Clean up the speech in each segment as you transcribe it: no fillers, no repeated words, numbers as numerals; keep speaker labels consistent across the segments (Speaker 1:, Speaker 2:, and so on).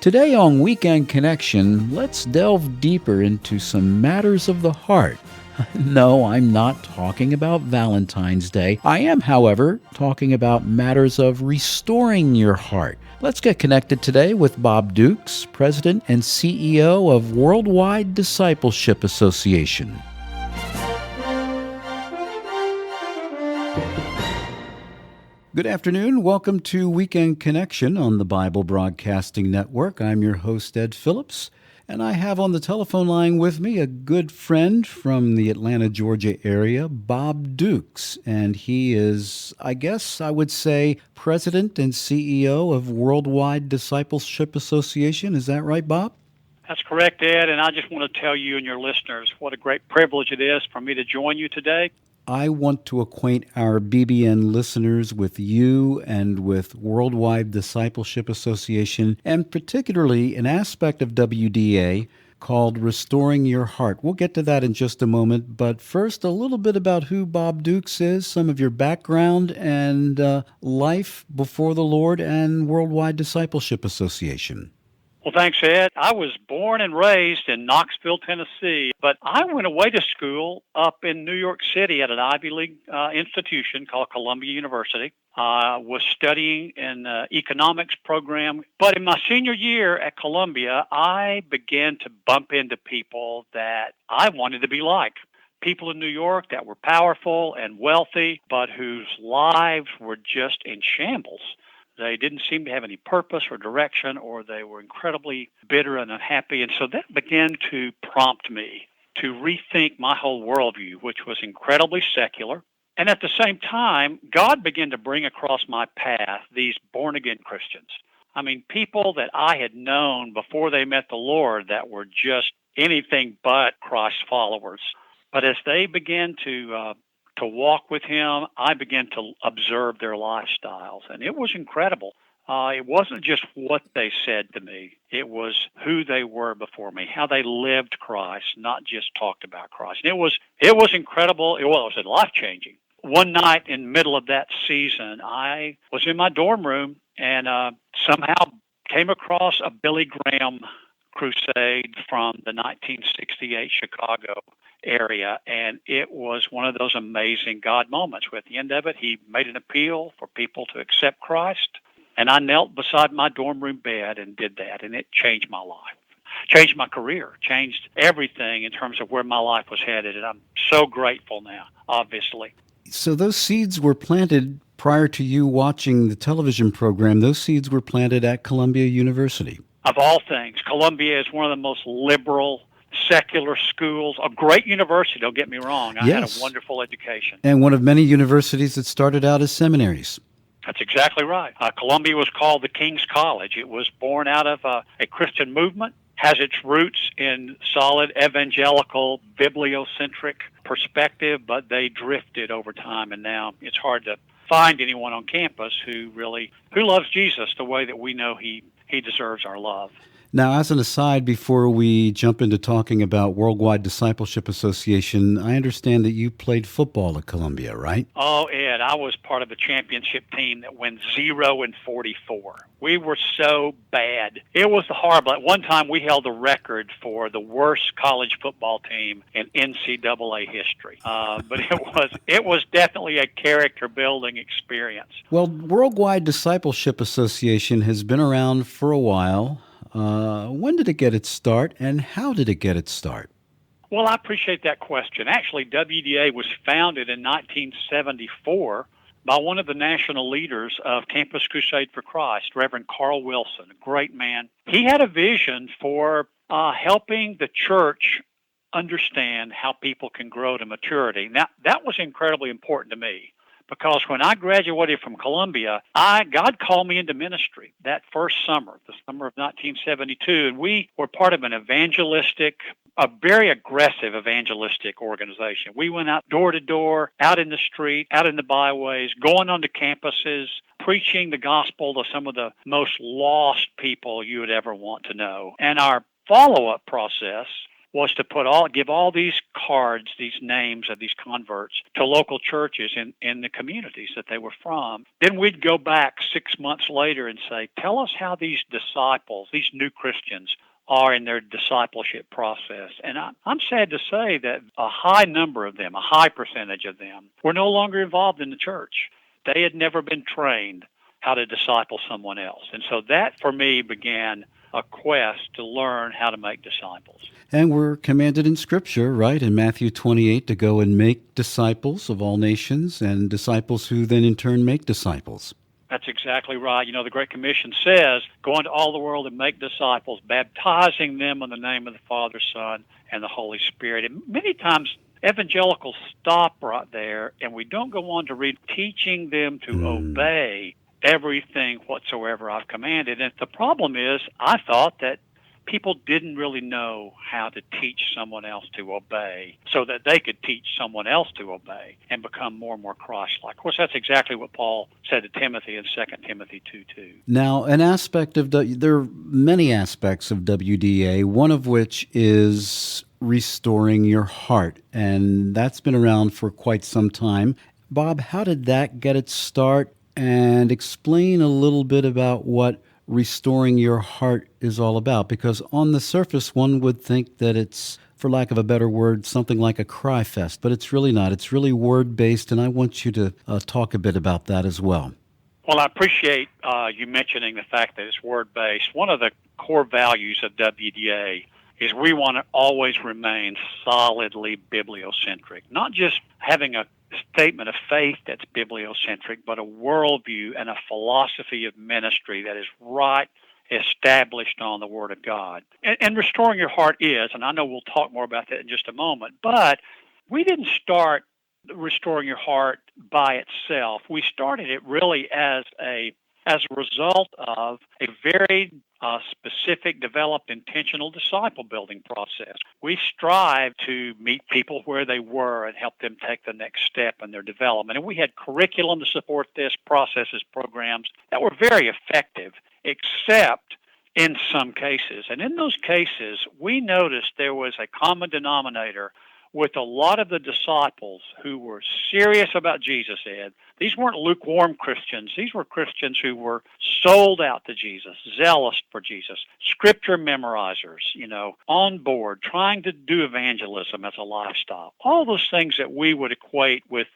Speaker 1: Today on Weekend Connection, let's delve deeper into some matters of the heart. No, I'm not talking about Valentine's Day. I am, however, talking about matters of restoring your heart. Let's get connected today with Bob Dukes, President and CEO of Worldwide Discipleship Association. Good afternoon. Welcome to Weekend Connection on the Bible Broadcasting Network. I'm your host, Ed Phillips, and I have on the telephone line with me a good friend from the Atlanta, Georgia area, Bob Dukes. And he is, I guess I would say, President and CEO of Worldwide Discipleship Association. Is that right, Bob?
Speaker 2: That's correct, Ed, and I just want to tell you and your listeners what a great privilege it is for me to join you today.
Speaker 1: I want to acquaint our BBN listeners with you and with Worldwide Discipleship Association, and particularly an aspect of WDA called Restoring Your Heart. We'll get to that in just a moment, but first, a little bit about who Bob Dukes is, some of your background and life before the Lord and Worldwide Discipleship Association.
Speaker 2: Well, thanks, Ed. I was born and raised in Knoxville, Tennessee, but I went away to school up in New York City at an Ivy League institution called Columbia University. I was studying in the economics program, but in my senior year at Columbia, I began to bump into people that I wanted to be like. People in New York that were powerful and wealthy, but whose lives were just in shambles. They didn't seem to have any purpose or direction, or they were incredibly bitter and unhappy. And so that began to prompt me to rethink my whole worldview, which was incredibly secular. And at the same time, God began to bring across my path these born-again Christians. I mean, people that I had known before they met the Lord that were just anything but Christ followers. But as they began to walk with Him, I began to observe their lifestyles, and it was incredible. It wasn't just what they said to me. It was who they were before me, how they lived Christ, not just talked about Christ. And it was incredible. It was life-changing. One night in the middle of that season, I was in my dorm room and somehow came across a Billy Graham crusade from the 1968 Chicago area, and it was one of those amazing God moments. At the end of it, he made an appeal for people to accept Christ, and I knelt beside my dorm room bed and did that, and it changed my life, changed my career, changed everything in terms of where my life was headed, and I'm so grateful now, obviously.
Speaker 1: So those seeds were planted prior to you watching the television program. Those seeds were planted at Columbia University.
Speaker 2: Of all things, Columbia is one of the most liberal secular schools, a great university, don't get me wrong. I had a wonderful education.
Speaker 1: And one of many universities that started out as seminaries.
Speaker 2: That's exactly right. Columbia was called the King's College. It was born out of a Christian movement, has its roots in solid evangelical, bibliocentric perspective, but they drifted over time, and now it's hard to find anyone on campus who loves Jesus the way that we know he deserves our love.
Speaker 1: Now, as an aside, before we jump into talking about Worldwide Discipleship Association, I understand that you played football at Columbia, right?
Speaker 2: Oh, Ed, I was part of a championship team that went 0-44. We were so bad. It was horrible. At one time, we held the record for the worst college football team in NCAA history. But it was definitely a character-building experience.
Speaker 1: Well, Worldwide Discipleship Association has been around for a while. When did it get its start, and how did it get its start?
Speaker 2: Well, I appreciate that question. Actually, WDA was founded in 1974 by one of the national leaders of Campus Crusade for Christ, Reverend Carl Wilson, a great man. He had a vision for helping the church understand how people can grow to maturity. Now, that was incredibly important to me. Because when I graduated from Columbia, God called me into ministry that first summer, the summer of 1972, and we were part of a very aggressive evangelistic organization. We went out door to door, out in the street, out in the byways, going onto campuses, preaching the gospel to some of the most lost people you would ever want to know. And our follow-up process was to give all these cards, these names of these converts to local churches in the communities that they were from. Then we'd go back 6 months later and say, tell us how these disciples, these new Christians, are in their discipleship process. And I'm sad to say that a high number of them, a high percentage of them, were no longer involved in the church. They had never been trained how to disciple someone else. And so that, for me, began a quest to learn how to make disciples.
Speaker 1: And we're commanded in Scripture, right, in Matthew 28, to go and make disciples of all nations, and disciples who then in turn make disciples.
Speaker 2: That's exactly right. The Great Commission says, go into all the world and make disciples, baptizing them in the name of the Father, Son, and the Holy Spirit. And many times, evangelicals stop right there, and we don't go on to read, teaching them to obey everything whatsoever I've commanded. And the problem is, I thought that people didn't really know how to teach someone else to obey so that they could teach someone else to obey and become more and more Christ-like. Of course, that's exactly what Paul said to Timothy in 2 Timothy 2:2.
Speaker 1: Now, an aspect of there are many aspects of WDA, one of which is restoring your heart, and that's been around for quite some time. Bob, how did that get its start? And explain a little bit about what restoring your heart is all about, because on the surface one would think that it's, for lack of a better word, something like a cry fest, but it's really not. It's really word-based, and I want you to talk a bit about that as well.
Speaker 2: Well, I appreciate you mentioning the fact that it's word-based. One of the core values of WDA is we want to always remain solidly bibliocentric, not just having a statement of faith that's bibliocentric, but a worldview and a philosophy of ministry that is right established on the Word of God. And restoring your heart is, and I know we'll talk more about that in just a moment, but we didn't start restoring your heart by itself. We started it really as a result of a very specific, developed, intentional disciple-building process. We strive to meet people where they were and help them take the next step in their development. And we had curriculum to support this, processes, programs that were very effective, except in some cases. And in those cases, we noticed there was a common denominator with a lot of the disciples who were serious about Jesus, Ed. These weren't lukewarm Christians. These were Christians who were sold out to Jesus, zealous for Jesus, scripture memorizers, on board, trying to do evangelism as a lifestyle. All those things that we would equate with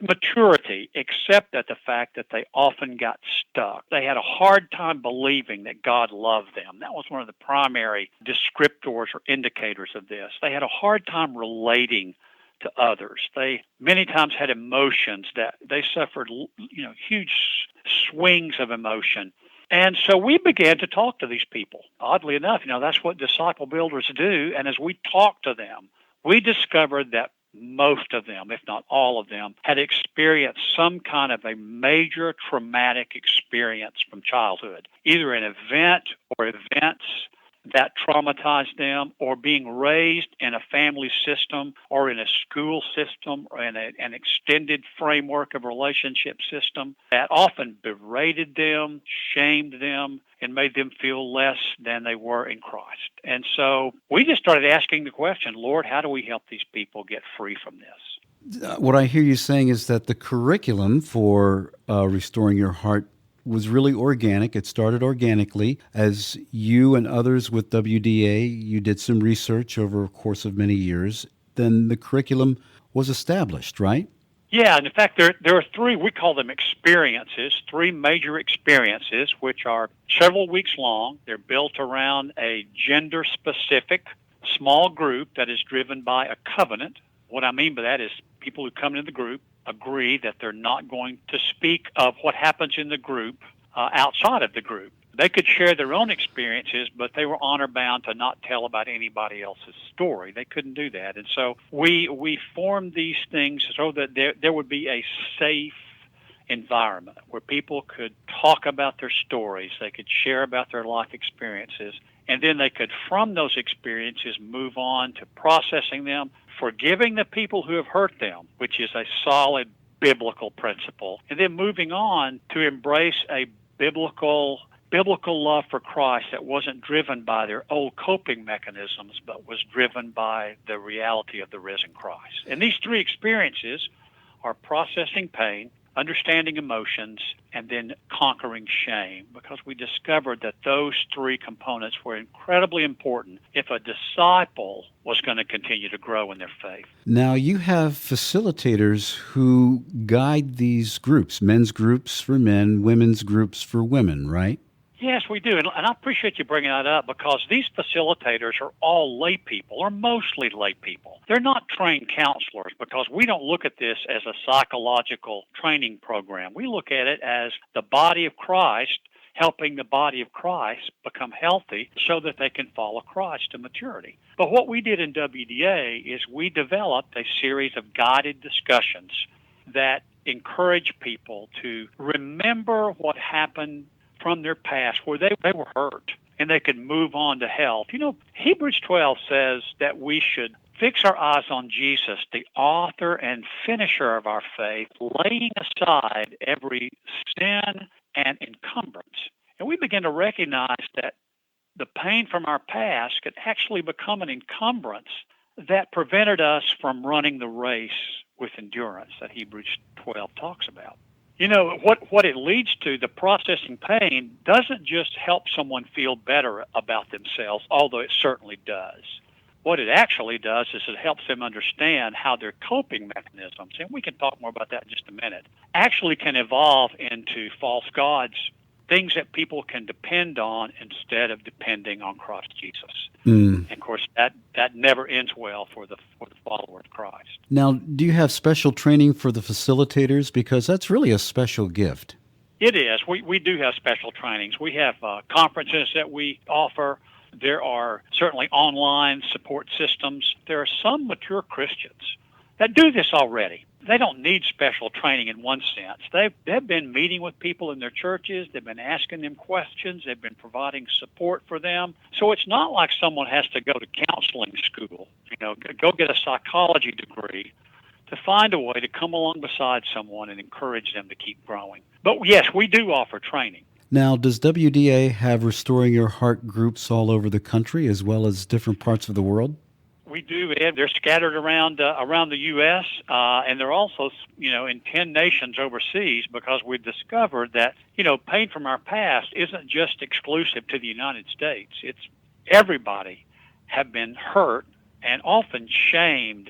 Speaker 2: maturity, except at the fact that they often got stuck. They had a hard time believing that God loved them. That was one of the primary descriptors or indicators of this. They had a hard time relating to others. They many times had emotions that they suffered, huge swings of emotion. And so we began to talk to these people. Oddly enough, that's what disciple builders do. And as we talked to them, we discovered that most of them, if not all of them, had experienced some kind of a major traumatic experience from childhood, either an event or events that traumatized them, or being raised in a family system or in a school system or in an extended framework of relationship system that often berated them, shamed them, and made them feel less than they were in Christ. And so we just started asking the question, Lord, how do we help these people get free from this?
Speaker 1: What I hear you saying is that the curriculum for restoring your heart was really organic. It started organically. As you and others with WDA, you did some research over a course of many years. Then the curriculum was established, right?
Speaker 2: Yeah, and in fact, there are three, we call them experiences, three major experiences, which are several weeks long. They're built around a gender-specific small group that is driven by a covenant. What I mean by that is people who come into the group agree that they're not going to speak of what happens in the group outside of the group. They could share their own experiences, but they were honor-bound to not tell about anybody else's story. They couldn't do that. And so we formed these things so that there would be a safe environment where people could talk about their stories, they could share about their life experiences, and then they could, from those experiences, move on to processing them, forgiving the people who have hurt them, which is a solid biblical principle, and then moving on to embrace a biblical biblical love for Christ that wasn't driven by their old coping mechanisms, but was driven by the reality of the risen Christ. And these three experiences are processing pain, understanding emotions, and then conquering shame, because we discovered that those three components were incredibly important if a disciple was going to continue to grow in their faith.
Speaker 1: Now, you have facilitators who guide these groups, men's groups for men, women's groups for women, right?
Speaker 2: Yes, we do. And I appreciate you bringing that up, because these facilitators are all lay people, or mostly lay people. They're not trained counselors, because we don't look at this as a psychological training program. We look at it as the body of Christ helping the body of Christ become healthy so that they can follow Christ to maturity. But what we did in WDA is we developed a series of guided discussions that encourage people to remember what happened from their past where they were hurt and they could move on to health. You know, Hebrews 12 says that we should fix our eyes on Jesus, the author and finisher of our faith, laying aside every sin and encumbrance. And we begin to recognize that the pain from our past could actually become an encumbrance that prevented us from running the race with endurance that Hebrews 12 talks about. You know, what it leads to, the processing pain, doesn't just help someone feel better about themselves, although it certainly does. What it actually does is it helps them understand how their coping mechanisms, and we can talk more about that in just a minute, actually can evolve into false gods, things that people can depend on instead of depending on Christ Jesus. And of course, that never ends well for the follower of Christ.
Speaker 1: Now, do you have special training for the facilitators? Because that's really a special gift.
Speaker 2: It is. We do have special trainings. We have conferences that we offer. There are certainly online support systems. There are some mature Christians that do this already. They don't need special training in one sense. They've been meeting with people in their churches. They've been asking them questions. They've been providing support for them. So it's not like someone has to go to counseling school, go get a psychology degree to find a way to come along beside someone and encourage them to keep growing. But yes, we do offer training.
Speaker 1: Now, does WDA have Restoring Your Heart groups all over the country as well as different parts of the world?
Speaker 2: We do, Ed. They're scattered around the U.S., and they're also, in 10 nations overseas, because we've discovered that, pain from our past isn't just exclusive to the United States. It's everybody have been hurt and often shamed,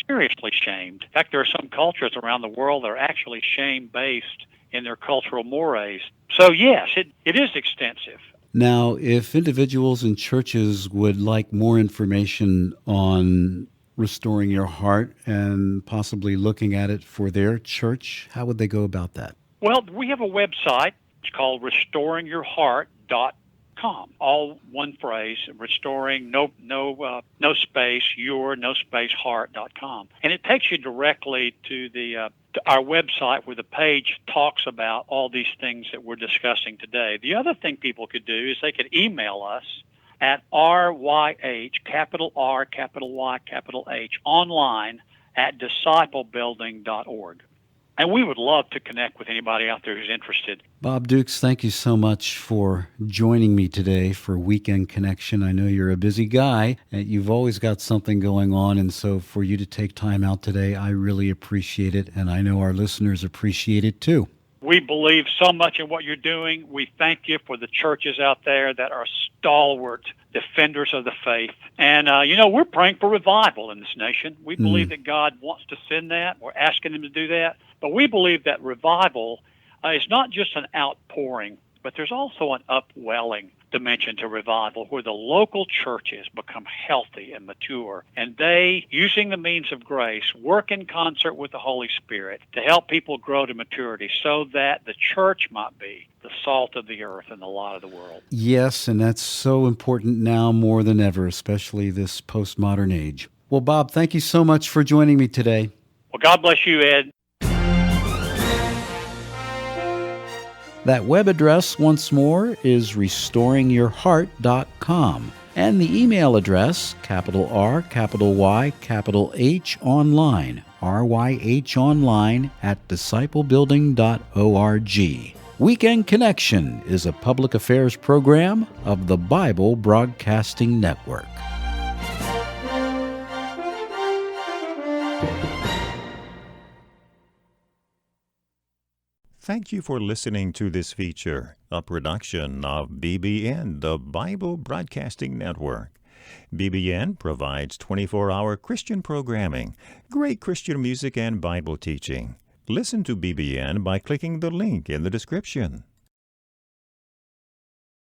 Speaker 2: seriously shamed. In fact, there are some cultures around the world that are actually shame-based in their cultural mores. So, yes, it is extensive.
Speaker 1: Now, if individuals and churches would like more information on Restoring Your Heart and possibly looking at it for their church, how would they go about that?
Speaker 2: Well, we have a website. It's called restoringyourheart.com. All one phrase, restoring, no space, no space, heart.com. And it takes you directly to our website, where the page talks about all these things that we're discussing today. The other thing people could do is they could email us at RYH, capital R, capital Y, capital H, online at disciplebuilding.org. And we would love to connect with anybody out there who's interested.
Speaker 1: Bob Dukes, thank you so much for joining me today for Weekend Connection. I know you're a busy guy, and you've always got something going on, and so for you to take time out today, I really appreciate it, and I know our listeners appreciate it too.
Speaker 2: We believe so much in what you're doing. We thank you for the churches out there that are stalwart defenders of the faith. And, we're praying for revival in this nation. We believe that God wants to send that. We're asking him to do that. But we believe that revival is not just an outpouring, but there's also an upwelling dimension to revival, where the local churches become healthy and mature, and they, using the means of grace, work in concert with the Holy Spirit to help people grow to maturity so that the church might be the salt of the earth and the light of the world.
Speaker 1: Yes, and that's so important now more than ever, especially this postmodern age. Well, Bob, thank you so much for joining me today.
Speaker 2: Well, God bless you, Ed.
Speaker 1: That web address, once more, is restoringyourheart.com. And the email address, capital R, capital Y, capital H, online, RYH online at disciplebuilding.org. Weekend Connection is a public affairs program of the Bible Broadcasting Network.
Speaker 3: Thank you for listening to this feature, a production of BBN, the Bible Broadcasting Network. BBN provides 24-hour Christian programming, great Christian music, and Bible teaching. Listen to BBN by clicking the link in the description.